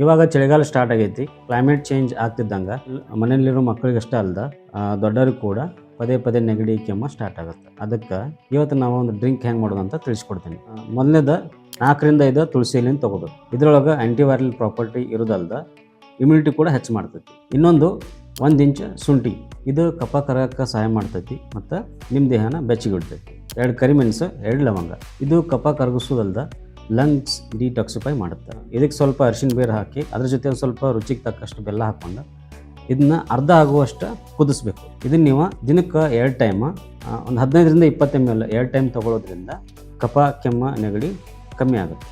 ಇವಾಗ ಚಳಿಗಾಲ ಸ್ಟಾರ್ಟ್ ಆಗೈತಿ. ಕ್ಲೈಮೇಟ್ ಚೇಂಜ್ ಆಗ್ತಿದ್ದಂಗೆ ಮನೆಯಲ್ಲಿರೋ ಮಕ್ಕಳಿಗಷ್ಟೇ ಅಲ್ದ ದೊಡ್ಡವ್ರಿಗೆ ಕೂಡ ಪದೇ ಪದೇ ನೆಗಡಿ ಕೆಮ್ಮು ಸ್ಟಾರ್ಟ್ ಆಗುತ್ತೆ. ಅದಕ್ಕೆ ಇವತ್ತು ನಾವು ಒಂದು ಡ್ರಿಂಕ್ ಹೆಂಗೆ ಮಾಡೋದು ಅಂತ ತಿಳಿಸ್ಕೊಡ್ತೀನಿ. ಮೊದಲನೇದು 4 ರಿಂದ 5 ತುಳಸಿ ಎಲೆನ ತೊಗೋಬೇಕು. ಇದರೊಳಗೆ ಆ್ಯಂಟಿವೈರಲ್ ಪ್ರಾಪರ್ಟಿ ಇರೋದಲ್ದ ಇಮ್ಯುನಿಟಿ ಕೂಡ ಹೆಚ್ಚು ಮಾಡ್ತೈತಿ. ಇನ್ನೊಂದು 1 ಇಂಚ್ ಶುಂಠಿ, ಇದು ಕಫ ಕರಗಕ್ಕೆ ಸಹಾಯ ಮಾಡ್ತೈತಿ ಮತ್ತು ನಿಮ್ಮ ದೇಹನ ಬೆಚ್ಚಗಿಡ್ತೈತಿ. 2 ಕರಿಮೆಣಸು, 2 ಲವಂಗ, ಇದು ಕಫ ಕರಗಿಸೋದಲ್ದ ಲಂಗ್ಸ್ ಡಿಟಾಕ್ಸಿಫೈ ಮಾಡುತ್ತೆ. ಇದಕ್ಕೆ ಸ್ವಲ್ಪ ಅರಿಶಿನ ಬೇರು ಹಾಕಿ ಅದ್ರ ಜೊತೆ ಒಂದು ಸ್ವಲ್ಪ ರುಚಿಗೆ ತಕ್ಕಷ್ಟು ಬೆಲ್ಲ ಹಾಕ್ಕೊಂಡು ಇದನ್ನ ಅರ್ಧ ಆಗುವಷ್ಟು ಕುದಿಸ್ಬೇಕು. ಇದನ್ನು ನೀವು ದಿನಕ್ಕೆ 2 ಟೈಮ್ ಒಂದು 15 ರಿಂದ 20 ml 2 ಟೈಮ್ ತೊಗೊಳೋದ್ರಿಂದ ಕಫ ಕೆಮ್ಮು ನೆಗಡಿ ಕಮ್ಮಿ ಆಗುತ್ತೆ.